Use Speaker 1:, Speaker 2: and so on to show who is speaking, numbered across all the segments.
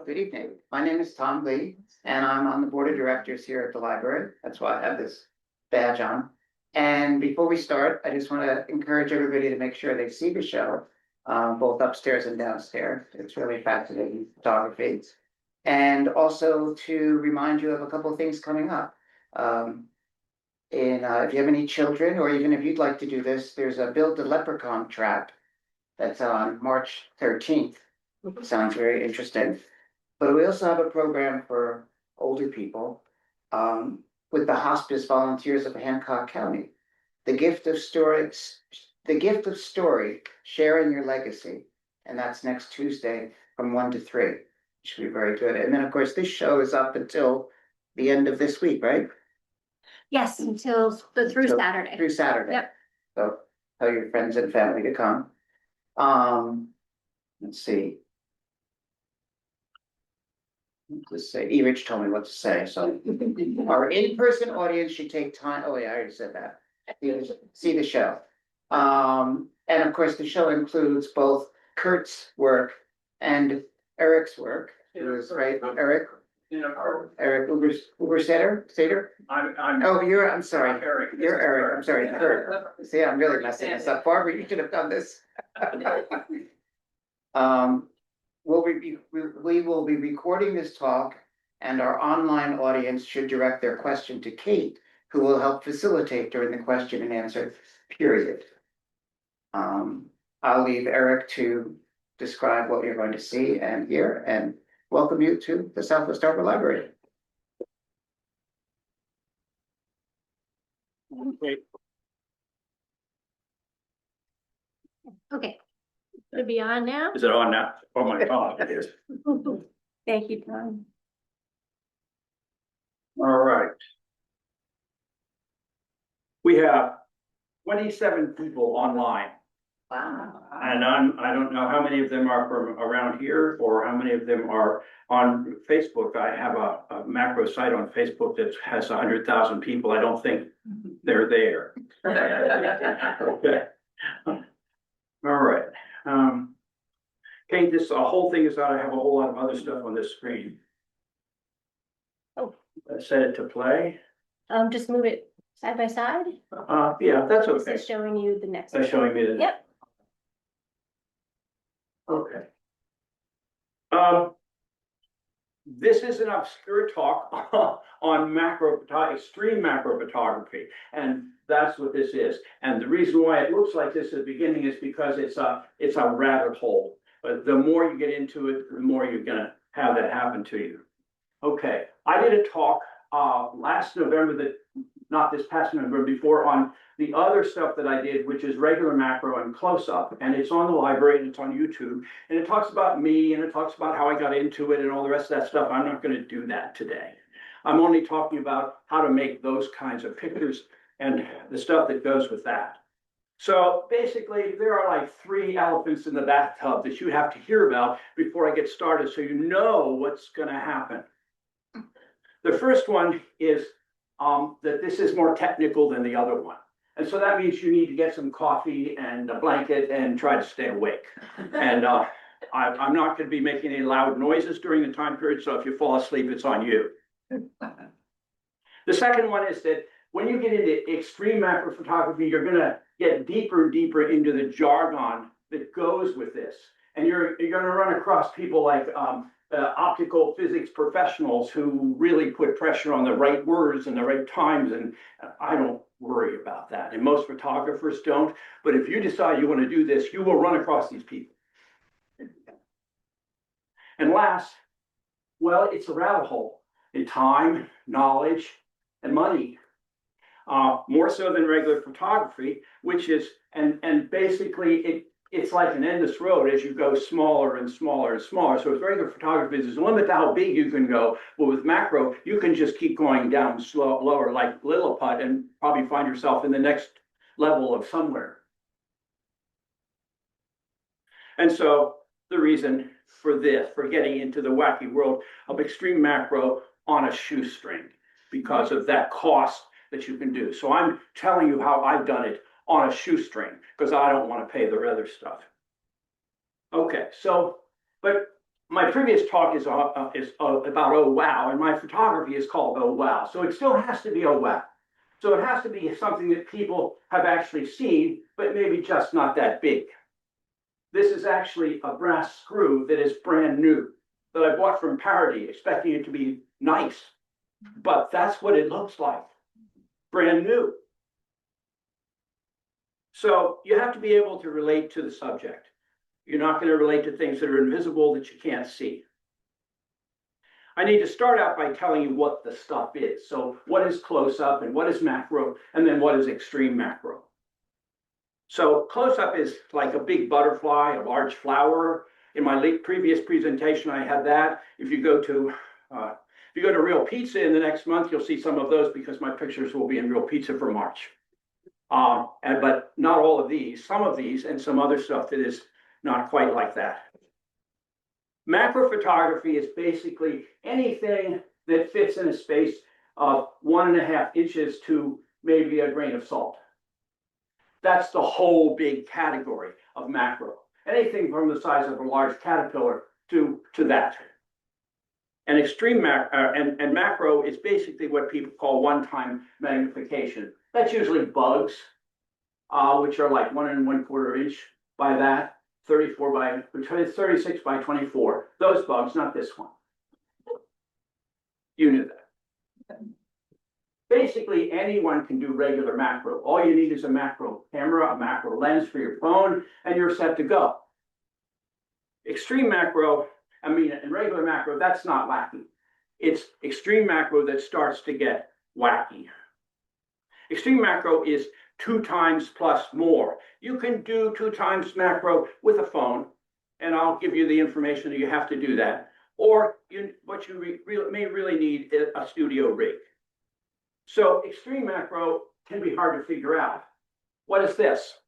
Speaker 1: Good evening. My name is Tom Lee, and I'm on the board of directors here at the library. That's why I have this badge on. And before we start, I just want to encourage everybody to make sure they see the show, both upstairs and downstairs. It's really fascinating photography. And also to remind you of a couple of things coming up. If you have any children, or even if you'd like to do this, there's a Build the Leprechaun trap that's on March 13th. Sounds very interesting. But we also have a program for older people with the Hospice Volunteers of Hancock County. The gift of story, sharing your legacy. And that's next Tuesday from 1 to 3. It should be very good. And then, of course, this show is up until the end of this week, right?
Speaker 2: Yes, through Saturday.
Speaker 1: Through Saturday.
Speaker 2: Yep.
Speaker 1: So tell your friends and family to come. Let's see. Let's say, E-Rich told me what to say, so our in-person audience should take time. Oh yeah, I already said that. See the show. And of course, the show includes both Kurt's work and Eric's work. It was right, Eric. Eric Uberseder. I'm sorry.
Speaker 3: Eric.
Speaker 1: You're Eric. I'm sorry, Kurt. See, I'm really messing this up. Barbara, you should have done this. We will be recording this talk, and our online audience should direct their question to Kate, who will help facilitate during the question and answer period. I'll leave Eric to describe what you're going to see and hear, and welcome you to the Southwest Harbor Library.
Speaker 2: Okay. It'll be on now.
Speaker 3: Is it on now? Oh my God, it is.
Speaker 2: Thank you, Tom.
Speaker 3: All right. We have 27 people online.
Speaker 1: Wow.
Speaker 3: And I don't know how many of them are from around here or how many of them are on Facebook. I have a macro site on Facebook that has 100,000 people. I don't think they're there. Okay. All right. Kate, this whole thing is out. I have a whole lot of other stuff on this screen.
Speaker 2: Oh.
Speaker 3: Set it to play.
Speaker 2: Just move it side by side.
Speaker 3: Yeah, that's okay.
Speaker 2: This is showing you the next.
Speaker 3: That's showing me the.
Speaker 2: Yep.
Speaker 3: Okay. This is an obscure talk on extreme macro photography, and that's what this is. And the reason why it looks like this at the beginning is because it's a rabbit hole. But the more you get into it, the more you're gonna have that happen to you. Okay, I did a talk last November, not this past November, before, on the other stuff that I did, which is regular macro and close-up, and it's on the library and it's on YouTube, and it talks about me and it talks about how I got into it and all the rest of that stuff. I'm not going to do that today. I'm only talking about how to make those kinds of pictures and the stuff that goes with that. So basically, there are like 3 elephants in the bathtub that you have to hear about before I get started, so you know what's going to happen. The first one is that this is more technical than the other one. And so that means you need to get some coffee and a blanket and try to stay awake. And I'm not going to be making any loud noises during the time period, so if you fall asleep, it's on you. The second one is that when you get into extreme macro photography, you're going to get deeper and deeper into the jargon that goes with this. And you're going to run across people like optical physics professionals who really put pressure on the right words and the right times, and I don't worry about that, and most photographers don't. But if you decide you want to do this, you will run across these people. And last, well, it's a rabbit hole in time, knowledge, and money, more so than regular photography, which is, and basically it's like an endless road as you go smaller and smaller and smaller. So with regular photography, there's a limit to how big you can go. But with macro, you can just keep going down lower like Lilliput and probably find yourself in the next level of somewhere. And so the reason for this, for getting into the wacky world of extreme macro on a shoestring, because of that cost that you can do. So I'm telling you how I've done it on a shoestring, because I don't want to pay the other stuff. Okay, so, but my previous talk is about oh wow, and my photography is called oh wow. So it still has to be oh wow. So it has to be something that people have actually seen, but maybe just not that big. This is actually a brass screw that is brand new that I bought from Parody, expecting it to be nice. But that's what it looks like, brand new. So you have to be able to relate to the subject. You're not going to relate to things that are invisible that you can't see. I need to start out by telling you what the stuff is. So what is close up and what is macro, and then what is extreme macro. So close up is like a big butterfly, a large flower. In my previous presentation, I had that. If you go to Real Pizza in the next month, you'll see some of those because my pictures will be in Real Pizza for March. But not all of these, some of these, and some other stuff that is not quite like that. Macro photography is basically anything that fits in a space of 1.5 inches to maybe a grain of salt. That's the whole big category of macro. Anything from the size of a large caterpillar to that. And extreme and macro is basically what people call one-time magnification. That's usually bugs, which are like 1 1/4 inch by that. 36 by 24. Those bugs, not this one. You knew that. Basically, anyone can do regular macro. All you need is a macro camera, a macro lens for your phone, and you're set to go. Extreme macro, and regular macro, that's not wacky. It's extreme macro that starts to get wacky. Extreme macro is 2 times plus more. You can do 2 times macro with a phone, and I'll give you the information that you have to do that. Or what you may really need is a studio rig. So extreme macro can be hard to figure out. What is this?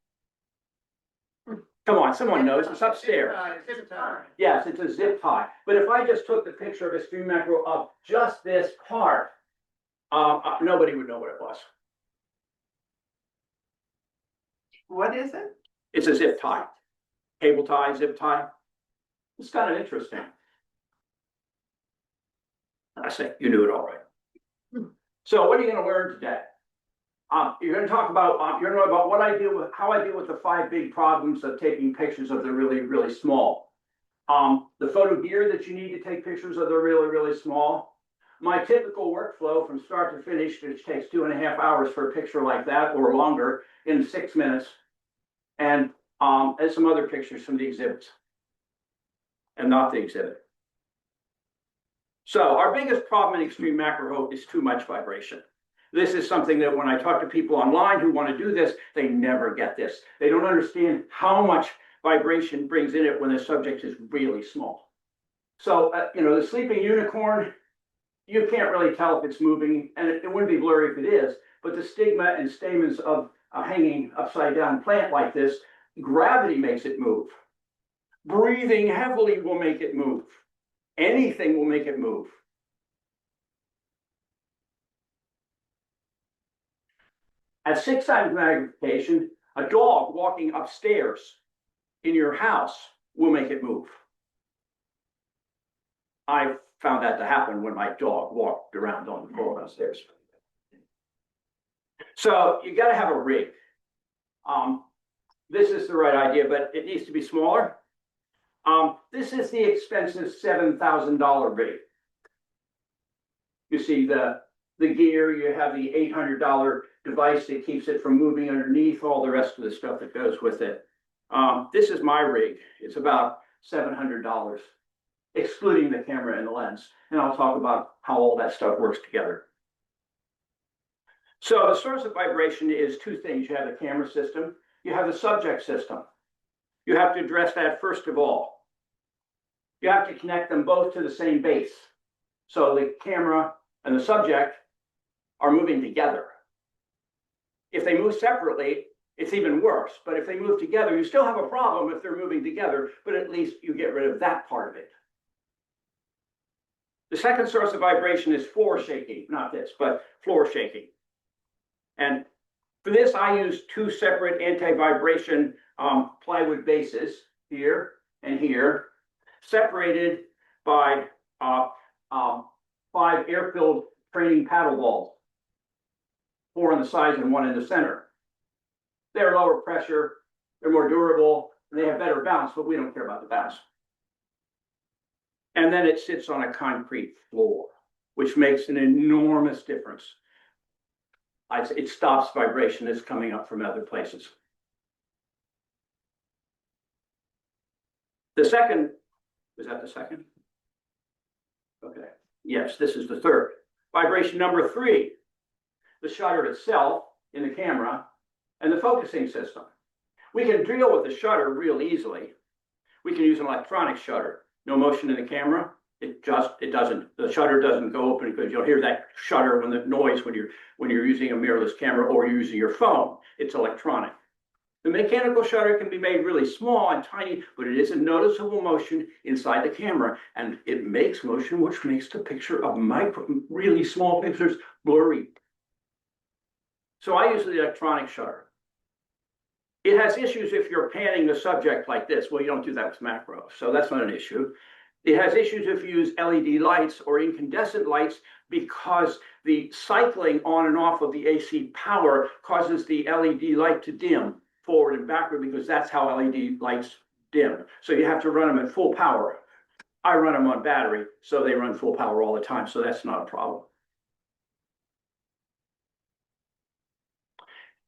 Speaker 3: Come on, someone knows. It's upstairs.
Speaker 1: Zip tie.
Speaker 3: Yes, it's a zip tie. But if I just took the picture of extreme macro of just this part, nobody would know what it was.
Speaker 4: What is it?
Speaker 3: It's a zip tie. Cable tie, zip tie. It's kind of interesting. I say you knew it all right. So what are you going to learn today? You're going to talk about you're going to know about what I do with how I deal with the 5 big problems of taking pictures of the really, really small. The photo gear that you need to take pictures of the really, really small. My typical workflow from start to finish, which takes 2.5 hours for a picture like that or longer, in 6 minutes, and some other pictures from the exhibits, and not the exhibit. So our biggest problem in extreme macro is too much vibration. This is something that when I talk to people online who want to do this, they never get this. They don't understand how much vibration brings in it when the subject is really small. So, the sleeping unicorn, you can't really tell if it's moving, and it wouldn't be blurry if it is, but the stigma and stamens of a hanging upside down plant like this, gravity makes it move. Breathing heavily will make it move. Anything will make it move. At 6 times magnification, a dog walking upstairs in your house will make it move. I found that to happen when my dog walked around on the floor downstairs. So you got to have a rig. This is the right idea, but it needs to be smaller. This is the expensive $7,000 rig. You see the gear, you have the $800 device that keeps it from moving underneath, all the rest of the stuff that goes with it. This is my rig. It's about $700, excluding the camera and the lens. And I'll talk about how all that stuff works together. So the source of vibration is 2 things. You have the camera system, you have the subject system. You have to address that first of all. You have to connect them both to the same base. So the camera and the subject are moving together. If they move separately, it's even worse. But if they move together, you still have a problem if they're moving together, but at least you get rid of that part of it. The second source of vibration is floor shaking, not this, but floor shaking. And for this, I use 2 separate anti-vibration plywood bases here and here, separated by 5 air-filled training paddle balls, 4 on the sides and 1 in the center. They're lower pressure, they're more durable, and they have better bounce, but we don't care about the bounce. And then it sits on a concrete floor, which makes an enormous difference. It stops vibration that's coming up from other places. The second, was that the second? Okay, yes, this is the third. Vibration number 3, the shutter itself in the camera and the focusing system. We can deal with the shutter real easily. We can use an electronic shutter. No motion in the camera. The shutter doesn't go open because you'll hear that shutter when the noise when you're using a mirrorless camera or you're using your phone. It's electronic. The mechanical shutter can be made really small and tiny, but it is a noticeable motion inside the camera, and it makes motion, which makes the picture of really small pictures blurry. So I use the electronic shutter. It has issues if you're panning the subject like this. Well, you don't do that with macro, so that's not an issue. It has issues if you use LED lights or incandescent lights because the cycling on and off of the AC power causes the LED light to dim forward and backward because that's how LED lights dim. So you have to run them at full power. I run them on battery, so they run full power all the time, so that's not a problem.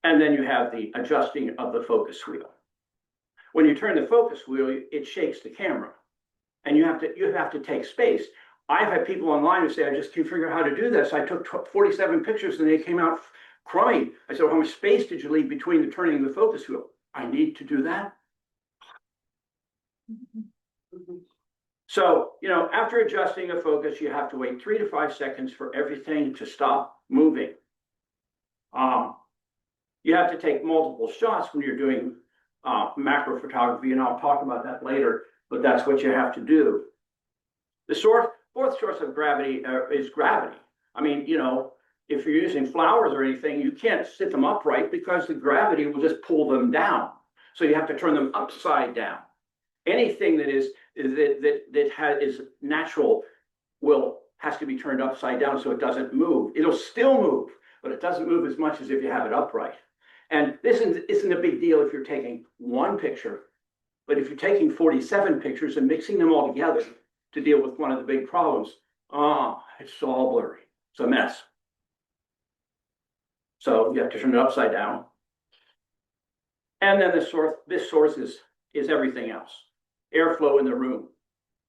Speaker 3: And then you have the adjusting of the focus wheel. When you turn the focus wheel, it shakes the camera. And you have to take space. I've had people online who say, I just can't figure out how to do this. I took 47 pictures and they came out crummy. I said, well, how much space did you leave between the turning of the focus wheel? I need to do that. So, after adjusting the focus, you have to wait 3 to 5 seconds for everything to stop moving. You have to take multiple shots when you're doing macro photography, and I'll talk about that later. But that's what you have to do. The fourth source of gravity is gravity. I mean, if you're using flowers or anything, you can't sit them upright because the gravity will just pull them down. So you have to turn them upside down. Anything that is natural has to be turned upside down so it doesn't move. It'll still move, but it doesn't move as much as if you have it upright. And this isn't a big deal if you're taking one picture. But if you're taking 47 pictures and mixing them all together to deal with one of the big problems, it's all blurry. It's a mess. So you have to turn it upside down. And then this source is everything else. Airflow in the room,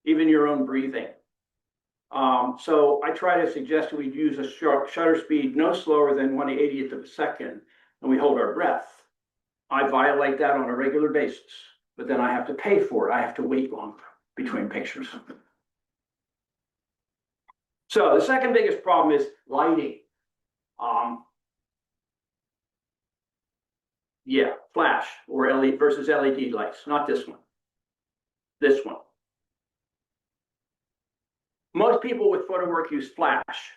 Speaker 3: even your own breathing. So I try to suggest we use a shutter speed no slower than 1/80th of a second, and we hold our breath. I violate that on a regular basis. But then I have to pay for it. I have to wait longer between pictures. So the second biggest problem is lighting. Flash or LED versus LED lights, not this one. This one. Most people with photo work use flash.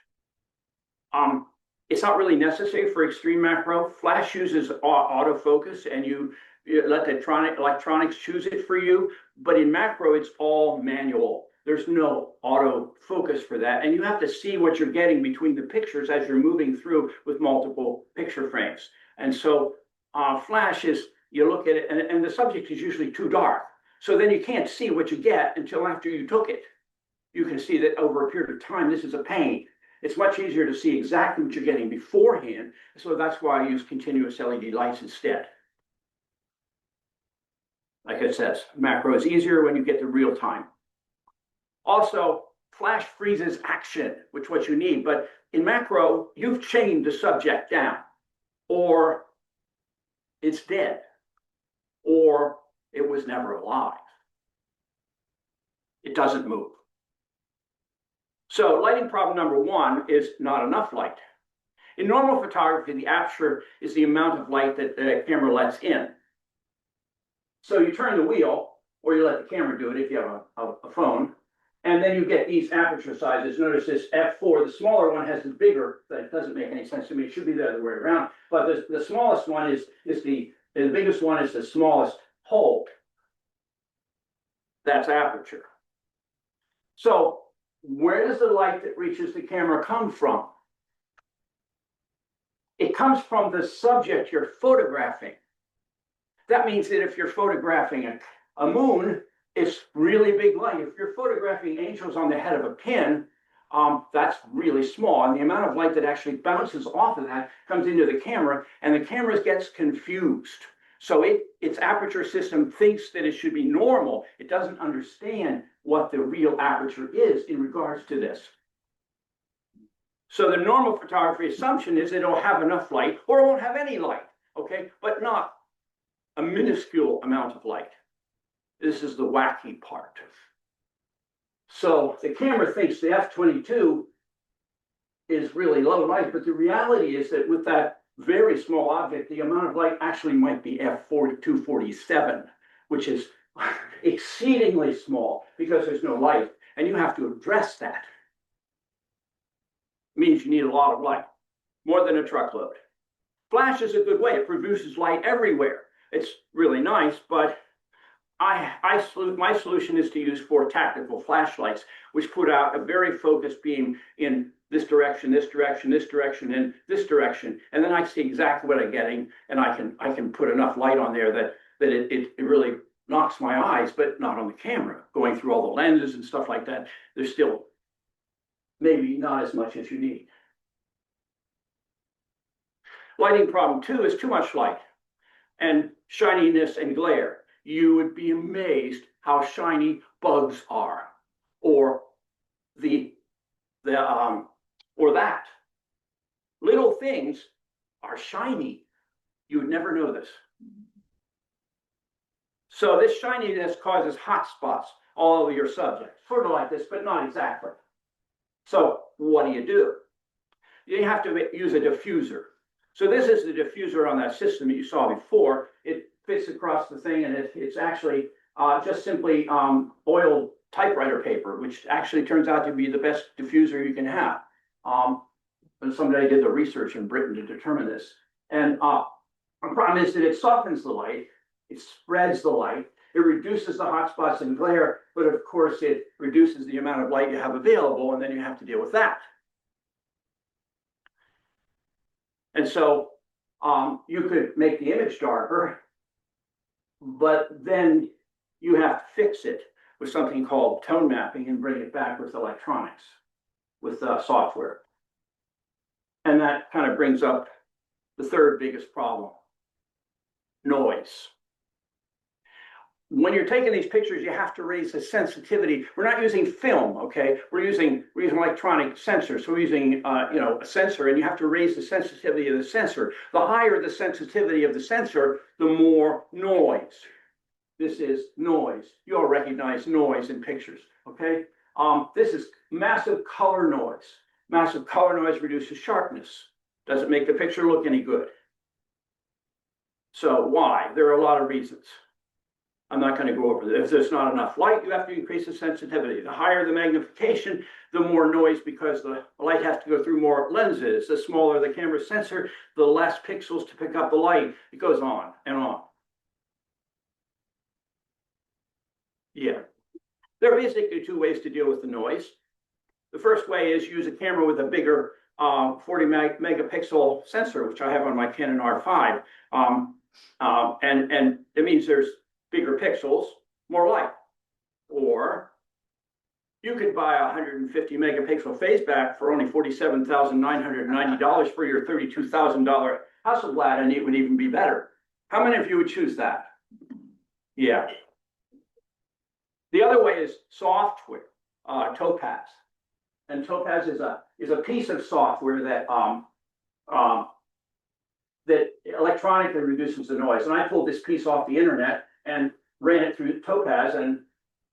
Speaker 3: It's not really necessary for extreme macro. Flash uses autofocus, and you let the electronics choose it for you. But in macro, it's all manual. There's no auto focus for that. And you have to see what you're getting between the pictures as you're moving through with multiple picture frames. And so flash is, you look at it, and the subject is usually too dark. So then you can't see what you get until after you took it. You can see that over a period of time, this is a pain. It's much easier to see exactly what you're getting beforehand. So that's why I use continuous LED lights instead. Like it says, macro is easier when you get the real time. Also, flash freezes action, which is what you need. But in macro, you've chained the subject down, or it's dead, or it was never alive. It doesn't move. So lighting problem number 1 is not enough light. In normal photography, the aperture is the amount of light that the camera lets in. So you turn the wheel, or you let the camera do it if you have a phone, and then you get these aperture sizes. Notice this f4, the smaller one has the bigger, that doesn't make any sense to me. It should be the other way around. But the smallest one is the biggest one is the smallest hole. That's aperture. So where does the light that reaches the camera come from? It comes from the subject you're photographing. That means that if you're photographing a moon, it's really big light. If you're photographing angels on the head of a pin, that's really small. And the amount of light that actually bounces off of that comes into the camera, and the camera gets confused. So its aperture system thinks that it should be normal. It doesn't understand what the real aperture is in regards to this. So the normal photography assumption is it'll have enough light or it won't have any light, okay? But not a minuscule amount of light. This is the wacky part. So the camera thinks the f/22 is really low light, but the reality is that with that very small object, the amount of light actually might be f/247, which is exceedingly small because there's no light, and you have to address that. It means you need a lot of light, more than a truckload. Flash is a good way. It produces light everywhere. It's really nice, but my solution is to use 4 tactical flashlights, which put out a very focused beam in this direction, this direction, this direction, and this direction. And then I see exactly what I'm getting, and I can put enough light on there that it really knocks my eyes, but not on the camera. Going through all the lenses and stuff like that, there's still maybe not as much as you need. Lighting problem 2 is too much light and shininess and glare. You would be amazed how shiny bugs are, or that. Little things are shiny. You would never know this. So this shininess causes hot spots all over your subject, sort of like this, but not exactly. So what do? You have to use a diffuser. So this is the diffuser on that system that you saw before. It fits across the thing, and it's actually just simply oiled typewriter paper, which actually turns out to be the best diffuser you can have. And somebody did the research in Britain to determine this. And the problem is that it softens the light, it spreads the light, it reduces the hot spots and glare, but of course it reduces the amount of light you have available, and then you have to deal with that. And so you could make the image darker, but then you have to fix it with something called tone mapping and bring it back with electronics, with software. And that kind of brings up the third biggest problem: noise. When you're taking these pictures, you have to raise the sensitivity. We're not using film, okay? We're using electronic sensors. So we're using a sensor, and you have to raise the sensitivity of the sensor. The higher the sensitivity of the sensor, the more noise. This is noise. You all recognize noise in pictures, okay? This is massive color noise. Massive color noise reduces sharpness. Doesn't make the picture look any good. So why? There are a lot of reasons. I'm not going to go over this. If there's not enough light, you have to increase the sensitivity. The higher the magnification, the more noise, because the light has to go through more lenses. The smaller the camera sensor, the less pixels to pick up the light. It goes on and on. Yeah. There are basically 2 ways to deal with the noise. The first way is use a camera with a bigger 40 megapixel sensor, which I have on my Canon R5. And it means there's bigger pixels, more light. Or you could buy a 150 megapixel phase back for only $47,990 for your $32,000 Hasselblad, and it would even be better. How many of you would choose that? Yeah. The other way is software, Topaz. And Topaz is a piece of software that that electronically reduces the noise. And I pulled this piece off the internet and ran it through Topaz, and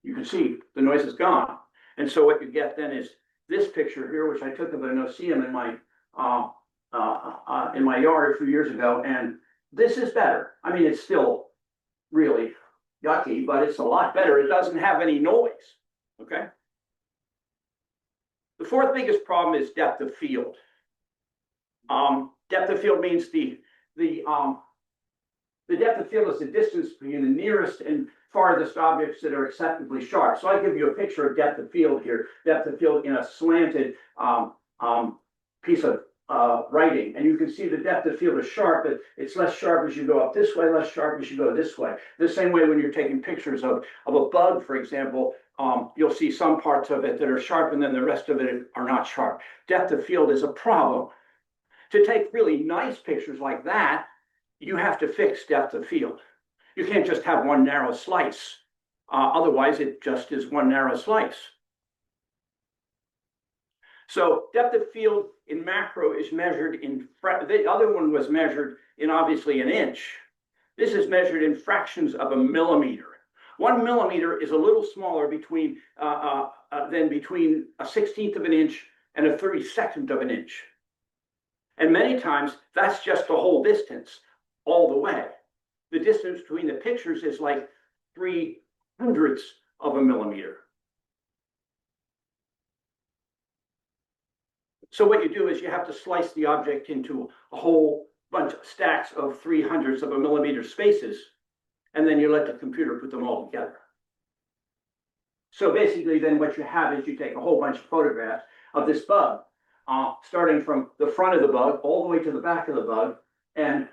Speaker 3: you can see the noise is gone. And so what you get then is this picture here, which I took of an Oseum in my yard a few years ago, and this is better. I mean, it's still really yucky, but it's a lot better. It doesn't have any noise, okay? The fourth biggest problem is depth of field. Depth of field means the depth of field is the distance between the nearest and farthest objects that are acceptably sharp. So I give you a picture of depth of field here, depth of field in a slanted piece of writing, and you can see the depth of field is sharp, but it's less sharp as you go up this way, less sharp as you go this way. The same way when you're taking pictures of a bug, for example, you'll see some parts of it that are sharp and then the rest of it are not sharp. Depth of field is a problem. To take really nice pictures like that, you have to fix depth of field. You can't just have one narrow slice. Otherwise, it just is one narrow slice. So depth of field in macro is measured in, the other one was measured in obviously an inch. This is measured in fractions of a millimeter. 1 millimeter is a little smaller than between a 16th of an inch and a 32nd of an inch. And many times that's just the whole distance all the way. The distance between the pictures is like 3/100ths of a millimeter. So what you do is you have to slice the object into a whole bunch of stacks of 3/100ths of a millimeter spaces, and then you let the computer put them all together. So basically then what you have is you take a whole bunch of photographs of this bug, starting from the front of the bug all the way to the back of the bug, and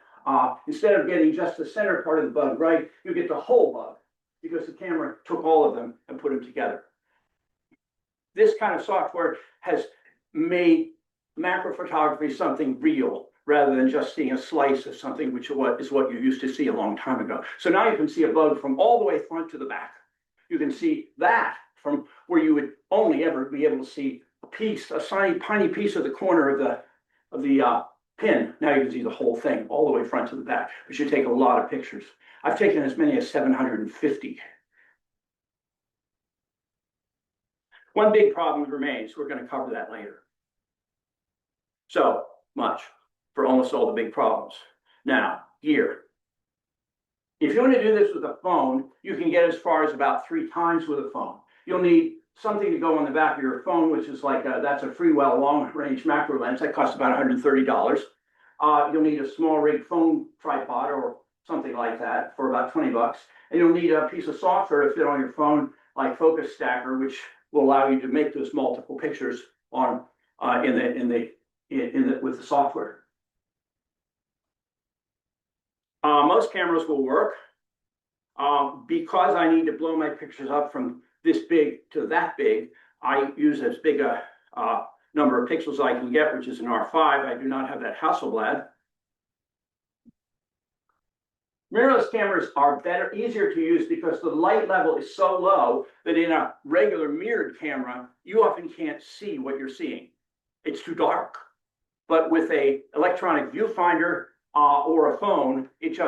Speaker 3: instead of getting just the center part of the bug right, you get the whole bug, because the camera took all of them and put them together. This kind of software has made macro photography something real, rather than just seeing a slice of something, which is what you used to see a long time ago. So now you can see a bug from all the way front to the back. You can see that from where you would only ever be able to see a piece, a tiny piece of the corner of the pin. Now you can see the whole thing all the way front to the back, but you take a lot of pictures. I've taken as many as 750. One big problem remains. We're going to cover that later. So much for almost all the big problems. Now, gear. If you want to do this with a phone, you can get as far as about 3 times with a phone. You'll need something to go on the back of your phone, which is like that's a Freewell long-range macro lens that costs about $130. You'll need a small rig phone tripod or something like that for about 20 bucks. And you'll need a piece of software to fit on your phone, like Focus Stacker, which will allow you to make those multiple pictures on with the software. Most cameras will work. Because I need to blow my pictures up from this big to that big, I use as big a number of pixels I can get, which is an R5. I do not have that Hasselblad. Mirrorless cameras are better, easier to use because the light level is so low that in a regular mirrored camera, you often can't see what you're seeing. It's too dark. But with a electronic viewfinder or a phone, it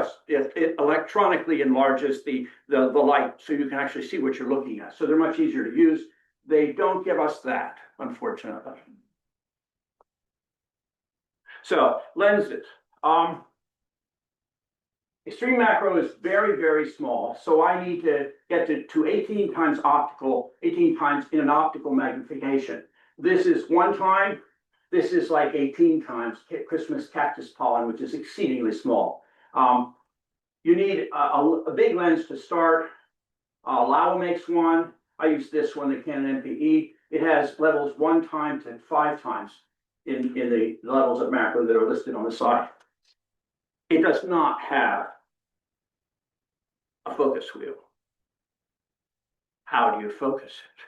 Speaker 3: electronically enlarges the light so you can actually see what you're looking at. So they're much easier to use. They don't give us that, unfortunately. So lenses. Extreme macro is very, very small. So I need to get to 18 times optical, 18 times in an optical magnification. This is 1 time. This is like 18 times Christmas cactus pollen, which is exceedingly small. You need a big lens to start. Laowa makes one. I use this one, the Canon MPE. It has levels 1 time to 5 times in the levels of macro that are listed on the side. It does not have a focus wheel. How do you focus it?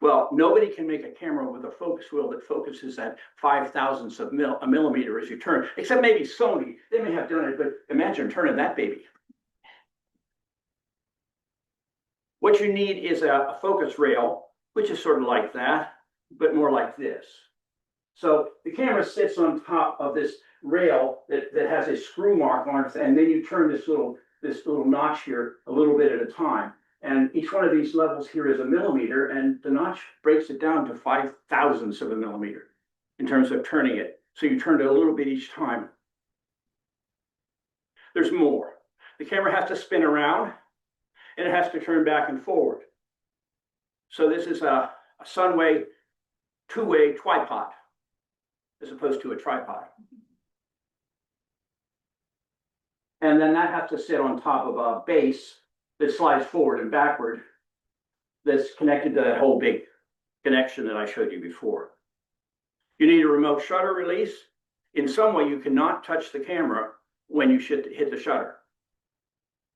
Speaker 3: Well, nobody can make a camera with a focus wheel that focuses at 5/1000ths of a millimeter as you turn, except maybe Sony. They may have done it, but imagine turning that baby. What you need is a focus rail, which is sort of like that, but more like this. So the camera sits on top of this rail that has a screw mark on it, and then you turn this little notch here a little bit at a time. And each one of these levels here is a millimeter, and the notch breaks it down to 5/1000ths of a millimeter in terms of turning it. So you turn it a little bit each time. There's more. The camera has to spin around, and it has to turn back and forward. So this is a Sunway 2-way tripod, as opposed to a tripod. And then that has to sit on top of a base that slides forward and backward. That's connected to that whole big connection that I showed you before. You need a remote shutter release. In some way, you cannot touch the camera when you should hit the shutter.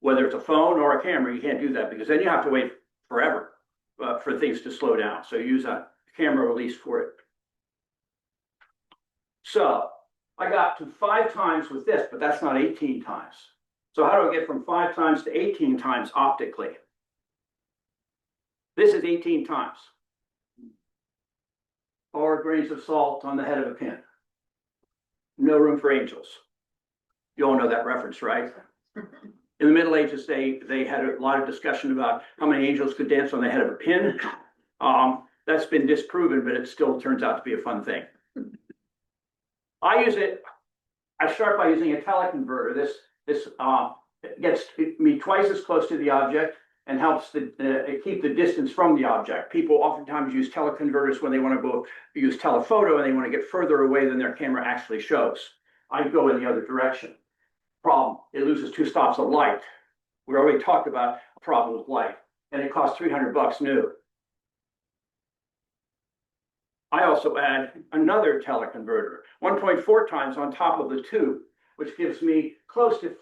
Speaker 3: Whether it's a phone or a camera, you can't do that because then you have to wait forever for things to slow down. So use a camera release for it. So I got to 5 times with this, but that's not 18 times. So how do I get from 5 times to 18 times optically? This is 18 times. 4 grains of salt on the head of a pin. No room for angels. You all know that reference, right? In the Middle Ages, they had a lot of discussion about how many angels could dance on the head of a pin. That's been disproven, but it still turns out to be a fun thing. I start by using a teleconverter. This gets me twice as close to the object and helps keep the distance from the object. People oftentimes use teleconverters when they want to go use telephoto and they want to get further away than their camera actually shows. I go in the other direction. Problem, it loses 2 stops of light. We already talked about a problem with light, and it costs $300 new. I also add another teleconverter, 1.4 times on top of the 2, which gives me close to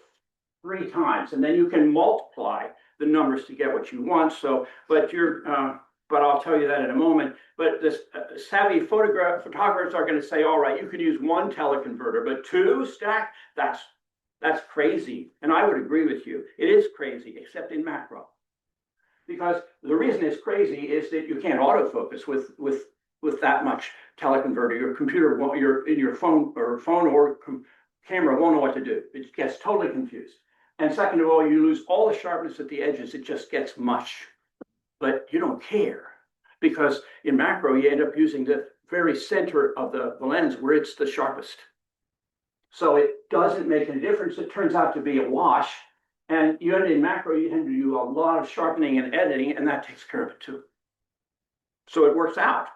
Speaker 3: 3 times, and then you can multiply the numbers to get what you want. So, but I'll tell you that in a moment. But this savvy photographers are going to say, all right, you can use 1 teleconverter, but 2 stack, that's crazy. And I would agree with you. It is crazy, except in macro. Because the reason it's crazy is that you can't autofocus with that much teleconverter. Your computer, your phone or camera won't know what to do. It gets totally confused. And second of all, you lose all the sharpness at the edges. It just gets mush. But you don't care, because in macro, you end up using the very center of the lens where it's the sharpest. So it doesn't make any difference. It turns out to be a wash. And you end in macro, you tend to do a lot of sharpening and editing, and that takes care of it too. So it works out.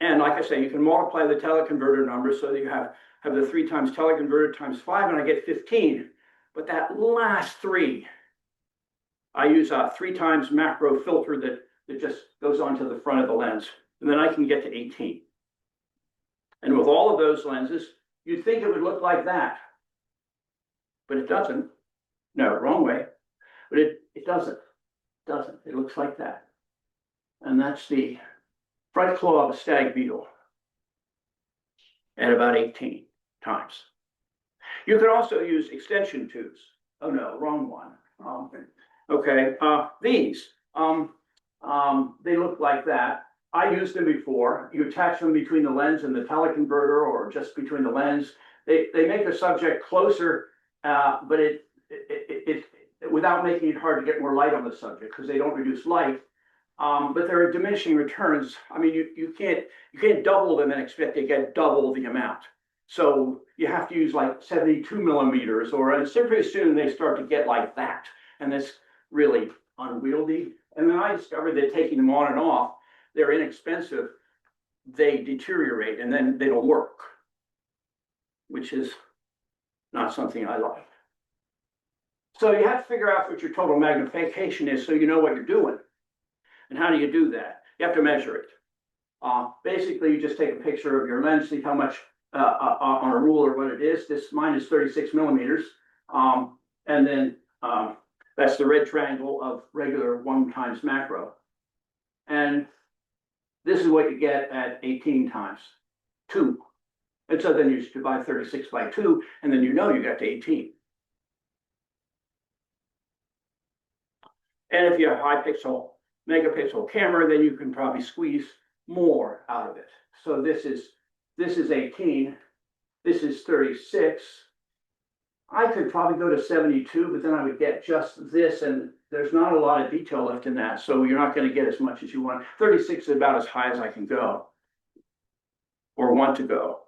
Speaker 3: And like I say, you can multiply the teleconverter numbers so that you have the 3 times teleconverter times 5, and I get 15. But that last 3, I use a 3 times macro filter that just goes onto the front of the lens. And then I can get to 18. And with all of those lenses, you'd think it would look like that. But it doesn't. No, wrong way. But it doesn't. It doesn't. It looks like that. And that's the front claw of a stag beetle at about 18 times. You can also use extension tubes. Oh no, wrong one. Okay, these, they look like that. I used them before. You attach them between the lens and the teleconverter, or just between the lens. They make the subject closer, but it without making it hard to get more light on the subject, because they don't reduce light. But there are diminishing returns. I mean, you can't double them and expect to get double the amount. So you have to use like 72 millimeters, and pretty soon they start to get like that, and it's really unwieldy. And then I discovered that taking them on and off, they're inexpensive. They deteriorate, and then they don't work, which is not something I like. So you have to figure out what your total magnification is so you know what you're doing. And how do you do that? You have to measure it. Basically, you just take a picture of your lens, see how much on a ruler what it is. Mine is 36 millimeters. And then that's the red triangle of regular 1 times macro. And this is what you get at 18 times 2. And so then you just divide 36 by 2, and then you know you got to 18. And if you have high megapixel camera, then you can probably squeeze more out of it. So this is 18, this is 36. I could probably go to 72, but then I would get just this, and there's not a lot of detail left in that, so you're not going to get as much as you want. 36 is about as high as I can go, or want to go.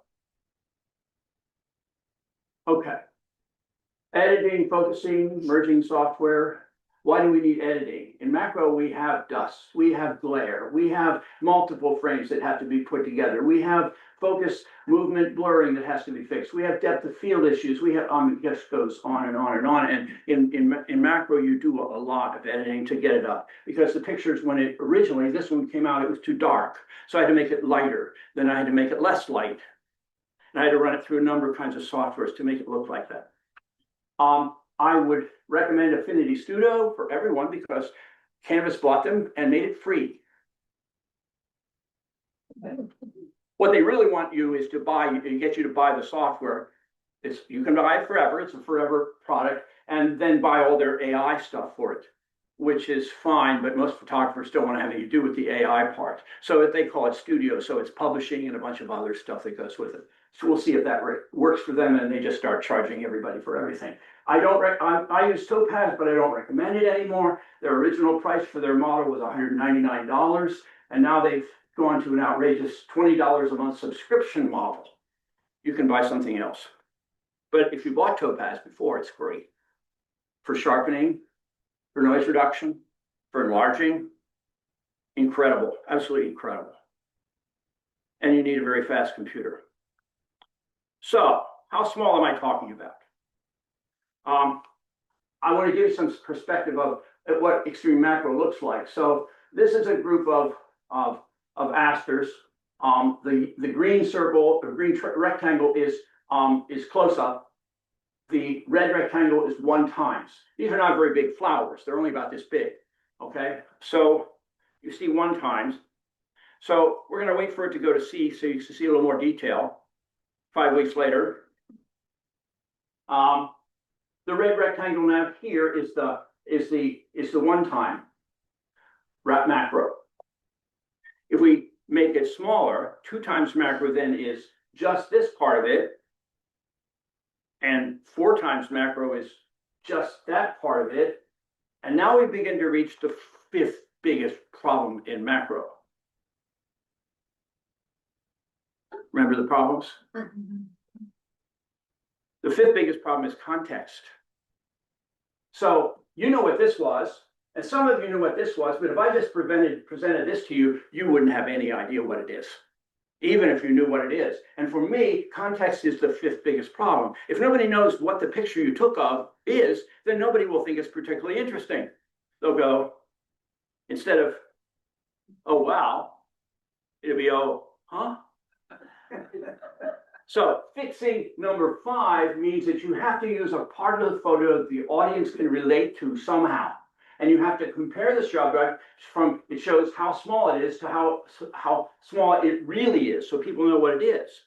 Speaker 3: Okay. Editing, focusing, merging software. Why do we need editing? In macro, we have dust, we have glare, we have multiple frames that have to be put together. We have focus, movement, blurring that has to be fixed. We have depth of field issues. We have, it just goes on and on and on. And in macro, you do a lot of editing to get it up because the pictures, when it originally, this one came out, it was too dark. So I had to make it lighter. Then I had to make it less light. And I had to run it through a number of kinds of softwares to make it look like that. I would recommend Affinity Studio for everyone because Canvas bought them and made it free. What they really want you is to buy, get you to buy the software. You can buy it forever, it's a forever product, and then buy all their AI stuff for it, which is fine, but most photographers don't want to have anything to do with the AI part. So they call it Studio, so it's publishing and a bunch of other stuff that goes with it. So we'll see if that works for them, and they just start charging everybody for everything. I use Topaz, but I don't recommend it anymore. Their original price for their model was $199, and now they've gone to an outrageous $20 a month subscription model. You can buy something else. But if you bought Topaz before, it's great. For sharpening, for noise reduction, for enlarging, incredible, absolutely incredible. And you need a very fast computer. So, how small am I talking about? I want to give you some perspective of what extreme macro looks like. So, this is a group of asters. The green circle, the green rectangle is close up. The red rectangle is 1 times. These are not very big flowers. They're only about this big. Okay, so you see 1 times. So we're going to wait for it to go to C so you can see a little more detail. 5 weeks later, the red rectangle now here is the 1 time macro. If we make it smaller, 2 times macro then is just this part of it, and 4 times macro is just that part of it. And now we begin to reach the 5th biggest problem in macro. Remember the problems? The 5th biggest problem is context. So you know what this was, and some of you know what this was, but if I just presented this to you, you wouldn't have any idea what it is, even if you knew what it is. And for me, context is the 5th biggest problem. If nobody knows what the picture you took of is, then nobody will think it's particularly interesting. They'll go, instead of, oh, wow, it'll be, oh, huh? So fixing number 5 means that you have to use a part of the photo that the audience can relate to somehow. And you have to compare the subject from, it shows how small it is to how small it really is, so people know what it is.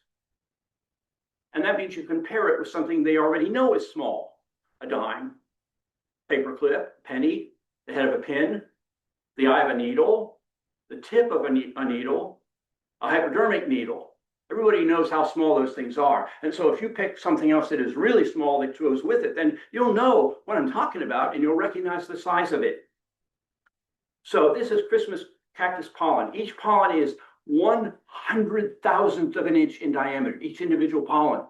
Speaker 3: And that means you compare it with something they already know is small. A dime, paperclip, penny, the head of a pin, the eye of a needle, the tip of a needle, a hypodermic needle. Everybody knows how small those things are. And so if you pick something else that is really small that goes with it, then you'll know what I'm talking about and you'll recognize the size of it. So this is Christmas cactus pollen. Each pollen is 1/100,000th of an inch in diameter, each individual pollen.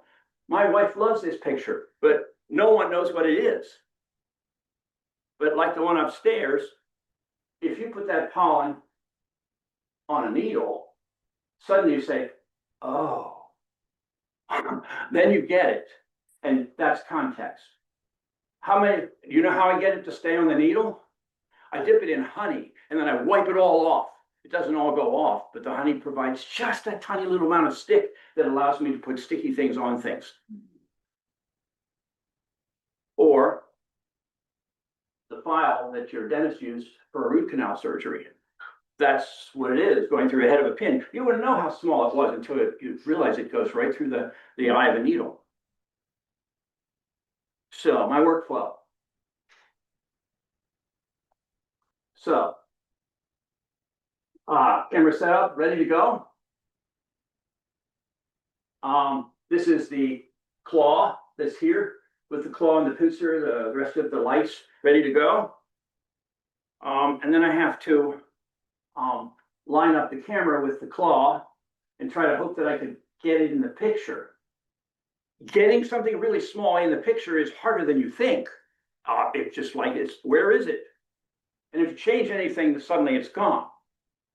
Speaker 3: My wife loves this picture, but no one knows what it is. But like the one upstairs, if you put that pollen on a needle, suddenly you say, oh, then you get it. And that's context. You know how I get it to stay on the needle? I dip it in honey and then I wipe it all off. It doesn't all go off, but the honey provides just that tiny little amount of stick that allows me to put sticky things on things. Or the file that your dentist used for a root canal surgery. That's what it is, going through the head of a pin. You wouldn't know how small it was until you realize it goes right through the eye of a needle. So my workflow. So, camera set up, ready to go. This is the claw that's here with the claw and the pincer, the rest of the lights ready to go. And then I have to line up the camera with the claw and try to hope that I can get it in the picture. Getting something really small in the picture is harder than you think. It's just like, where is it? And if you change anything, suddenly it's gone.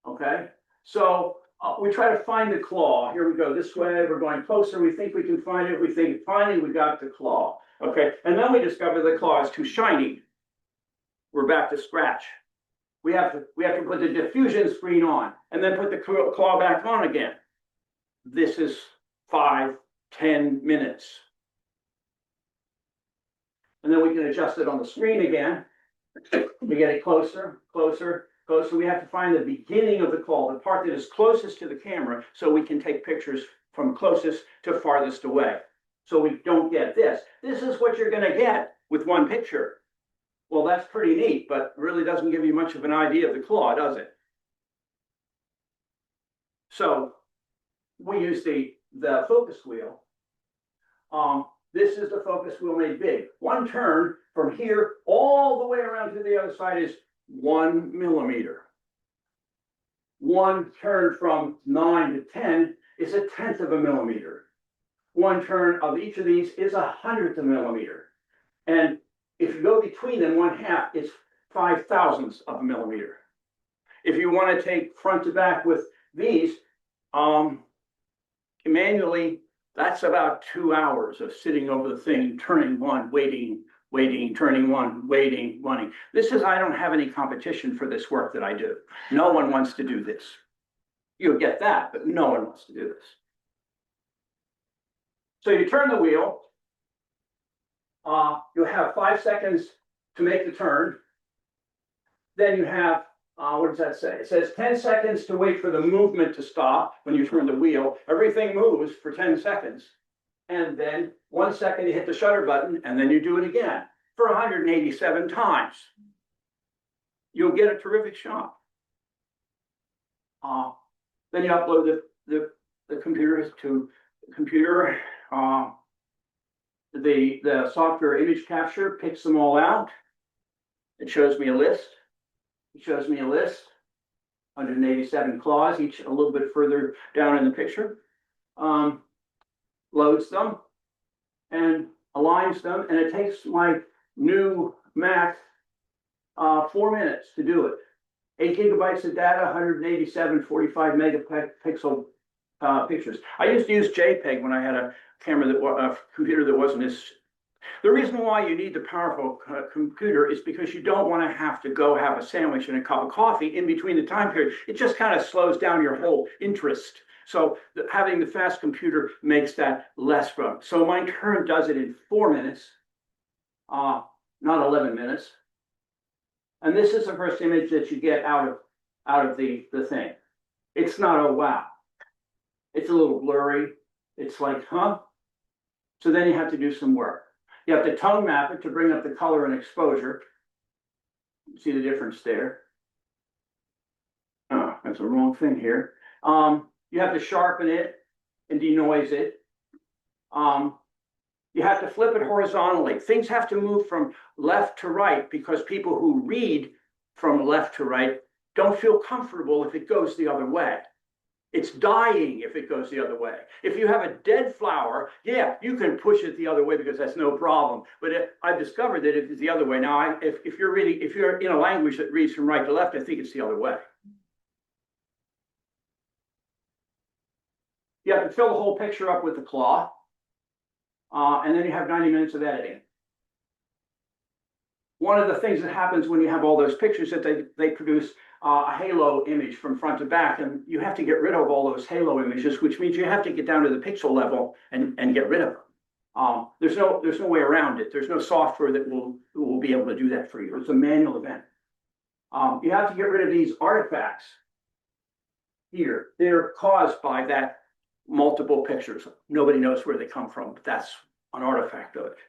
Speaker 3: Okay, so we try to find the claw. Here we go this way, we're going closer, we think we can find it, we think finally we got the claw. Okay, and then we discover the claw is too shiny. We're back to scratch. We have to put the diffusion screen on and then put the claw back on again. This is 5-10 minutes. And then we can adjust it on the screen again. We get it closer, closer, closer. We have to find the beginning of the claw, the part that is closest to the camera, so we can take pictures from closest to farthest away. So we don't get this. This is what you're going to get with one picture. Well, that's pretty neat, but really doesn't give you much of an idea of the claw, does it? So we use the focus wheel. This is the focus wheel made big. One turn from here all the way around to the other side is 1 millimeter. One turn from 9 to 10 is 1/10 of a millimeter. One turn of each of these is 1/100th of a millimeter. And if you go between them, 1/2 is 5/1000th of a millimeter. If you want to take front to back with these, manually, that's about 2 hours of sitting over the thing, turning one, waiting, turning one, waiting. This is, I don't have any competition for this work that I do. No one wants to do this. You'll get that, but no one wants to do this. So you turn the wheel. You'll have 5 seconds to make the turn. Then you have, what does that say? It says 10 seconds to wait for the movement to stop when you turn the wheel. Everything moves for 10 seconds. And then 1 second you hit the shutter button, and then you do it again for 187 times. You'll get a terrific shot. Then you upload the computer to the computer. The software image capture picks them all out. It shows me a list. 187 claws, each a little bit further down in the picture. Loads them and aligns them, and it takes my new Mac 4 minutes to do it. 8 gigabytes of data, 187 45 megapixel pictures. I used to use JPEG when I had a computer that wasn't as. The reason why you need the powerful computer is because you don't want to have to go have a sandwich and a cup of coffee in between the time period. It just kind of slows down your whole interest. So having the fast computer makes that less fun. So my turn does it in 4 minutes, not 11 minutes. And this is the first image that you get out of the thing. It's not a wow. It's a little blurry. It's like, huh? So then you have to do some work. You have to tone map it to bring up the color and exposure. See the difference there? Oh, that's the wrong thing here. You have to sharpen it and denoise it. You have to flip it horizontally. Things have to move from left to right because people who read from left to right don't feel comfortable if it goes the other way. It's dying if it goes the other way. If you have a dead flower, yeah, you can push it the other way because that's no problem. But I've discovered that if it's the other way now, if you're in a language that reads from right to left, I think it's the other way. You have to fill the whole picture up with the claw, and then you have 90 minutes of editing. One of the things that happens when you have all those pictures is that they produce a halo image from front to back, and you have to get rid of all those halo images, which means you have to get down to the pixel level and get rid of them. There's no way around it. There's no software that will be able to do that for you. It's a manual event. You have to get rid of these artifacts here. They're caused by that multiple pictures. Nobody knows where they come from, but that's an artifact of it.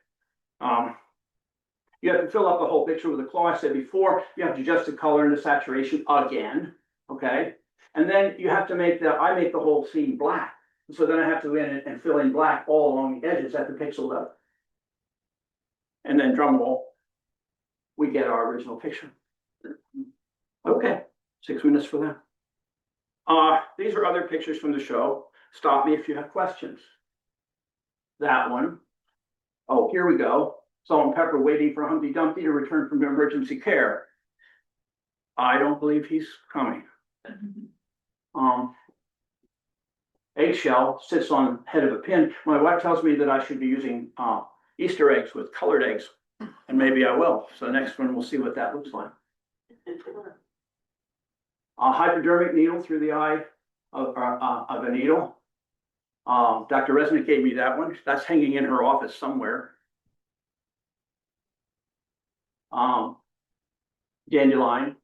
Speaker 3: You have to fill up the whole picture with a claw. I said before, you have to adjust the color and the saturation again, okay? And then you have to I make the whole scene black. So then I have to go in and fill in black all along the edges at the pixel level. And then drum roll, we get our original picture. Okay, 6 minutes for that. These are other pictures from the show. Stop me if you have questions. That one. Oh, here we go. Salt and Pepper waiting for Humpty Dumpty to return from emergency care. I don't believe he's coming. Eggshell sits on head of a pin. My wife tells me that I should be using Easter eggs with colored eggs, and maybe I will. So next one, we'll see what that looks like. A hypodermic needle through the eye of a needle. Dr. Resnick gave me that one. That's hanging in her office somewhere. Dandelion.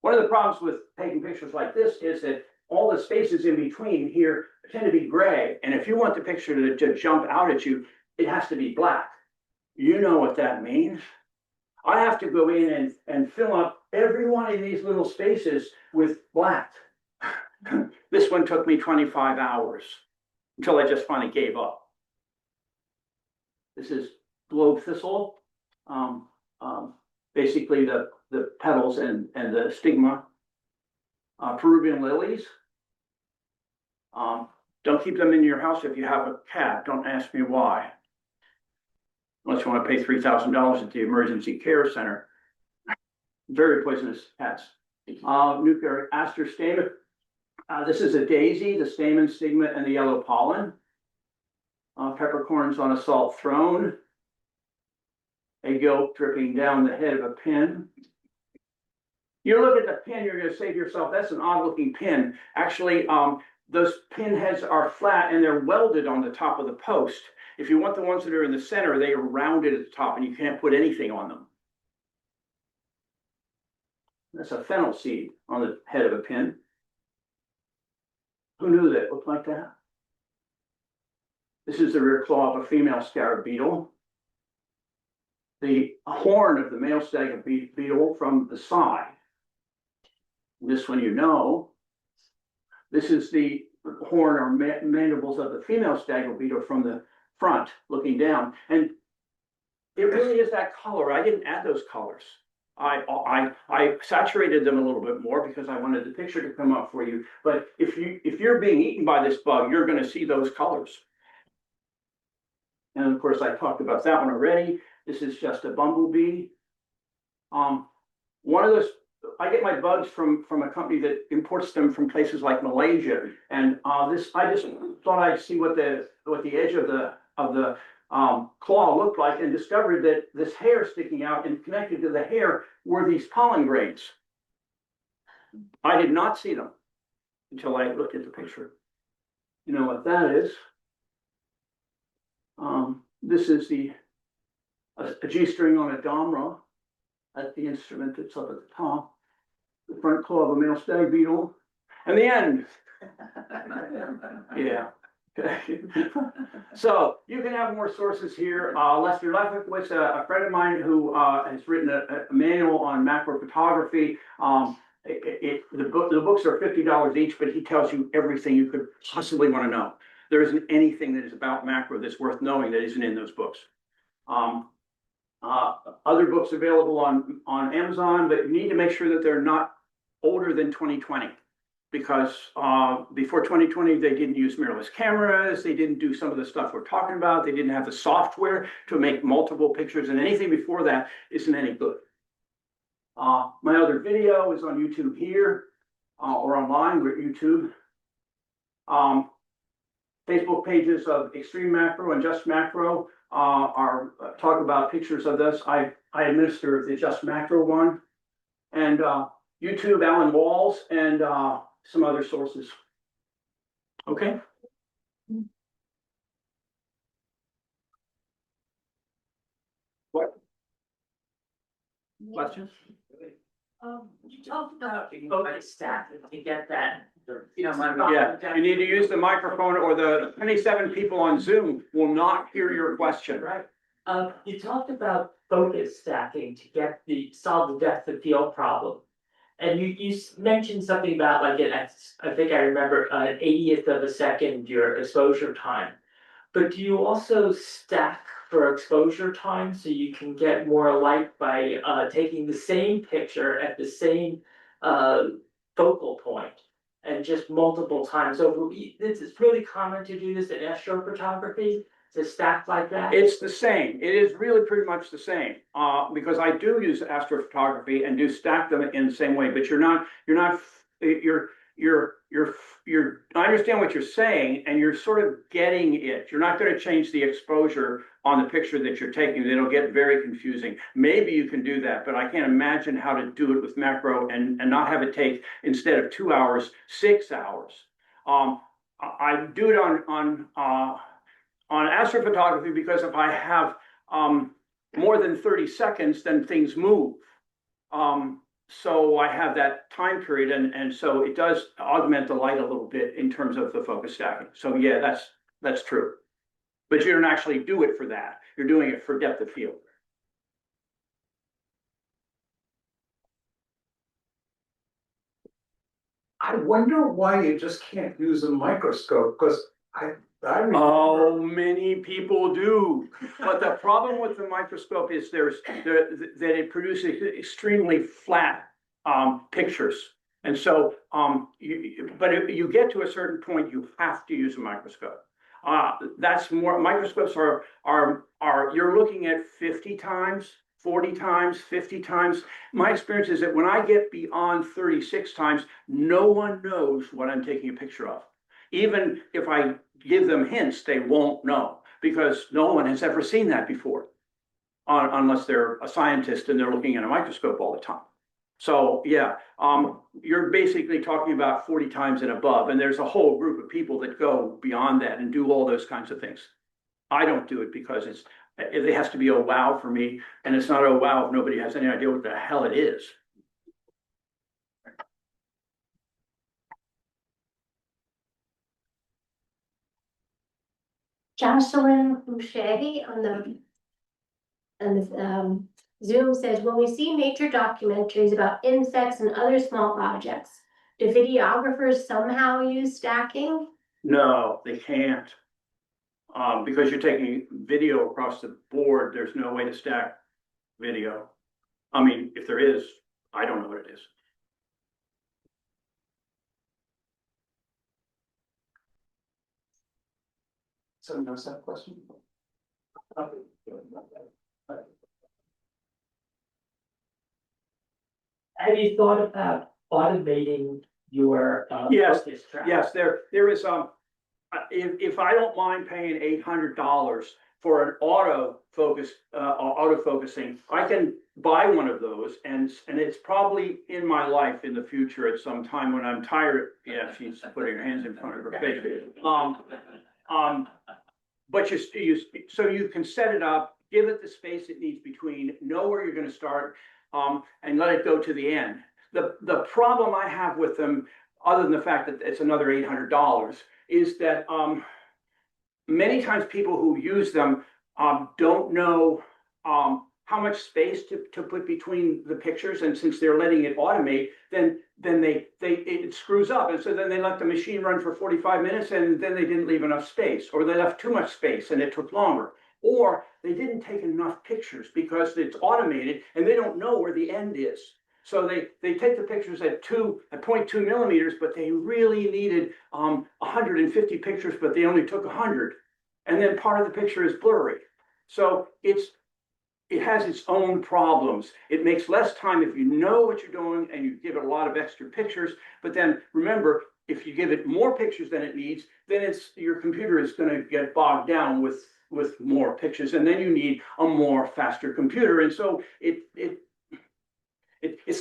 Speaker 3: One of the problems with taking pictures like this is that all the spaces in between here tend to be gray. And if you want the picture to jump out at you, it has to be black. You know what that means. I have to go in and fill up every one of these little spaces with black. This one took me 25 hours until I just finally gave up. This is globe thistle. Basically the petals and the stigma. Peruvian lilies. Don't keep them in your house if you have a cat. Don't ask me why. Unless you want to pay $3,000 at the emergency care center. Very poisonous cats. Nuclear aster stamen. This is a daisy, the stamen, stigma, and the yellow pollen. Peppercorns on a salt throne. Egg yolk dripping down the head of a pin. You look at the pin, you're going to say to yourself, that's an odd looking pin. Actually, those pin heads are flat and they're welded on the top of the post. If you want the ones that are in the center, they are rounded at the top and you can't put anything on them. That's a fennel seed on the head of a pin. Who knew that it looked like that? This is the rear claw of a female scarab beetle. The horn of the male scarab beetle from the side. This one you know. This is the horn or mandibles of the female stagger beetle from the front looking down. And it really is that color. I didn't add those colors. I saturated them a little bit more because I wanted the picture to come up for you. But if you're being eaten by this bug, you're going to see those colors. And of course, I talked about that one already. This is just a bumblebee. One of those, I get my bugs from a company that imports them from places like Malaysia. And I just thought I'd see what the edge of the claw looked like, and discovered that this hair sticking out and connected to the hair were these pollen grains. I did not see them until I looked at the picture. You know what that is? This is a G-string on a domra. That's the instrument that's up at the top. The front claw of a male stag beetle. And the end. Yeah. So you can have more sources here. Lester Lefkowitz, a friend of mine who has written a manual on macro photography. The books are $50 each, but he tells you everything you could possibly want to know. There isn't anything that is about macro that's worth knowing that isn't in those books. Other books available on Amazon, but you need to make sure that they're not older than 2020. Because before 2020, they didn't use mirrorless cameras. They didn't do some of the stuff we're talking about. They didn't have the software to make multiple pictures, and anything before that isn't any good. My other video is on YouTube here, or online with YouTube. Facebook pages of Extreme Macro and Just Macro are talk about pictures of this. I administer the Just Macro one, and YouTube, Alan Walls, and some other sources. Okay. What? Questions?
Speaker 5: You talked about focus staff to get that.
Speaker 3: Yeah, you need to use the microphone, or the 27 people on Zoom will not hear your question.
Speaker 5: Right. You talked about focus stacking to solve the depth of field problem. And you mentioned something about I think I remember an 80th of a second your exposure time. But do you also stack for exposure time so you can get more light by taking the same picture at the same focal point and just multiple times over? It's really common to do this in astrophotography. to stack like that?
Speaker 3: It's the same. It is really pretty much the same, because I do use astrophotography and do stack them in the same way, but I understand what you're saying, and you're sort of getting it. You're not going to change the exposure on the picture that you're taking. It'll get very confusing. Maybe you can do that, but I can't imagine how to do it with macro and not have it take, instead of 2 hours, 6 hours. I do it on astrophotography because if I have more than 30 seconds, then things move. So I have that time period, and so it does augment the light a little bit in terms of the focus stacking. So yeah, that's true. But you don't actually do it for that. You're doing it for depth of field.
Speaker 6: I wonder why you just can't use a microscope, because I
Speaker 3: Oh, many people do. But the problem with the microscope is that it produces extremely flat pictures. And so, but if you get to a certain point, you have to use a microscope. That's more, microscopes you're looking at 50 times, 40 times, 50 times. My experience is that when I get beyond 36 times, no one knows what I'm taking a picture of. Even if I give them hints, they won't know, because no one has ever seen that before, unless they're a scientist and they're looking at a microscope all the time. So yeah, you're basically talking about 40 times and above, and there's a whole group of people that go beyond that and do all those kinds of things. I don't do it because it has to be a wow for me, and it's not a wow if nobody has any idea what the hell it is.
Speaker 2: Jocelyn Boucher on the Zoom says, when we see nature documentaries about insects and other small objects, do videographers somehow use stacking?
Speaker 3: No, they can't. Because you're taking video across the board, there's no way to stack video. I mean, if there is, I don't know what it is.
Speaker 6: Someone else have a question?
Speaker 5: Have you thought about automating your
Speaker 3: Yes,
Speaker 5: focus track?
Speaker 3: Yes, there is, if I don't mind paying $800 for an auto-focusing, I can buy one of those, and it's probably in my life in the future at some time when I'm tired. Yeah, she's putting her hands in front of her face. But so you can set it up, give it the space it needs between, know where you're going to start, and let it go to the end. The problem I have with them, other than the fact that it's another $800, is that many times people who use them don't know how much space to put between the pictures, and since they're letting it automate, then it screws up, and so then they let the machine run for 45 minutes, and then they didn't leave enough space, or they left too much space and it took longer, or they didn't take enough pictures because it's automated and they don't know where the end is. So they take the pictures at 0.2 millimeters, but they really needed 150 pictures, but they only took 100, and then part of the picture is blurry. So it has its own problems. It makes less time if you know what you're doing and you give it a lot of extra pictures. But then remember, if you give it more pictures than it needs, then your computer is going to get bogged down with more pictures, and then you need a more faster computer. And so it's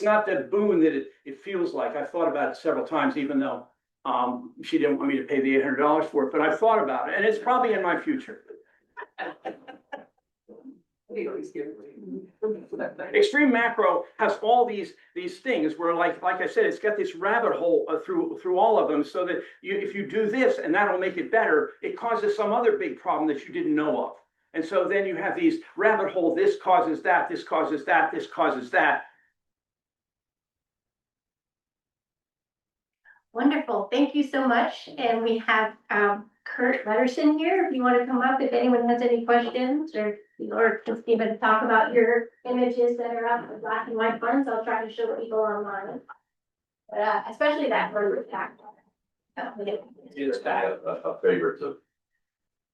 Speaker 3: not the boon that it feels like. I've thought about it several times, even though she didn't want me to pay the $800 for it, but I've thought about it, and it's probably in my future. Extreme macro has all these things where, like I said, it's got this rabbit hole through all of them, so that if you do this and that'll make it better, it causes some other big problem that you didn't know of. And so then you have these rabbit hole, this causes that, this causes that, this causes that.
Speaker 2: Wonderful, thank you so much. And we have Kurt Letterson here, if you want to come up, if anyone has any questions, or just even talk about your images that are up, the black and white ones. I'll try to show people online. But especially that bird attack.
Speaker 7: It's kind of a favorite of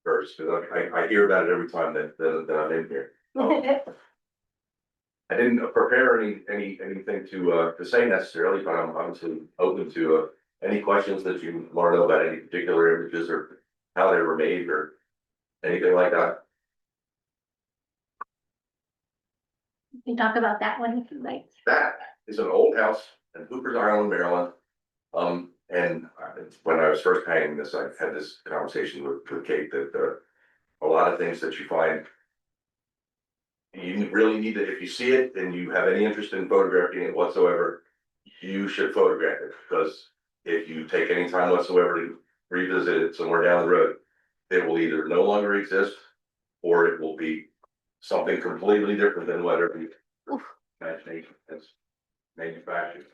Speaker 7: first, because I hear about it every time that I'm in here. I didn't prepare anything to say necessarily, but I'm obviously open to any questions that you want to know about any particular images or how they were made or anything like that.
Speaker 2: We can talk about that one if you like.
Speaker 7: That is an old house in Hoopers Island, Maryland. And when I was first painting this, I had this conversation with Kate that a lot of things that you find, you really need to, if you see it and you have any interest in photographing it whatsoever, you should photograph it, because if you take any time whatsoever to revisit it somewhere down the road, it will either no longer exist or it will be something completely different than whatever your imagination has manufactured.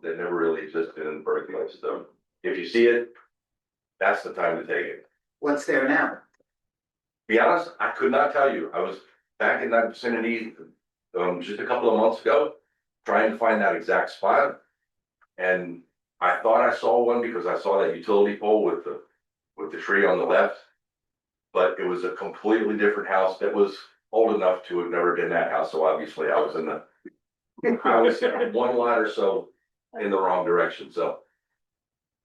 Speaker 7: That never really existed in the first place. So if you see it, that's the time to take it.
Speaker 1: What's there now?
Speaker 7: Be honest, I could not tell you. I was back in that vicinity just a couple of months ago, trying to find that exact spot. And I thought I saw one because I saw that utility pole with the tree on the left. But it was a completely different house that was old enough to have never been that house. So obviously I was one lot or so in the wrong direction. So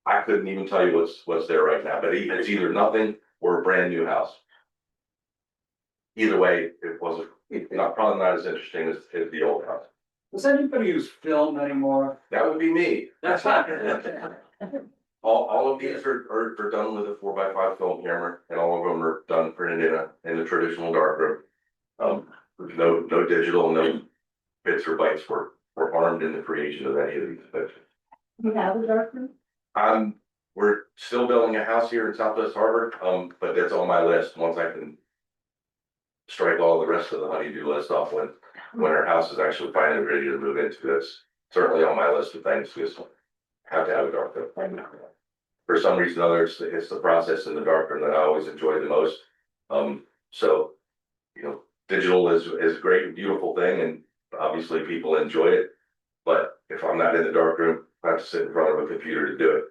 Speaker 7: I couldn't even tell you what's there right now, but it's either nothing or a brand new house. Either way, it wasn't, probably not as interesting as the old house.
Speaker 6: Does anybody use film anymore?
Speaker 7: That would be me.
Speaker 3: That's not.
Speaker 7: All of these are done with a 4x5 film camera, and all of them are done printed in a traditional darkroom. No digital, no bits or bytes were harmed in the creation of any of these pictures.
Speaker 2: You have a darkroom?
Speaker 7: We're still building a house here in Southwest Harbor, but that's on my list once I can strike all the rest of the honeydew list off when our house is actually finally ready to move into. That's certainly on my list of things, because I have to have a darkroom. For some reason or other, it's the process in the darkroom that I always enjoy the most. So, digital is a great and beautiful thing, and obviously people enjoy it. But if I'm not in the darkroom, I have to sit in front of a computer to do it.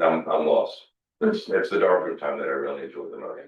Speaker 7: I'm lost. It's the darkroom time that I really enjoy the most.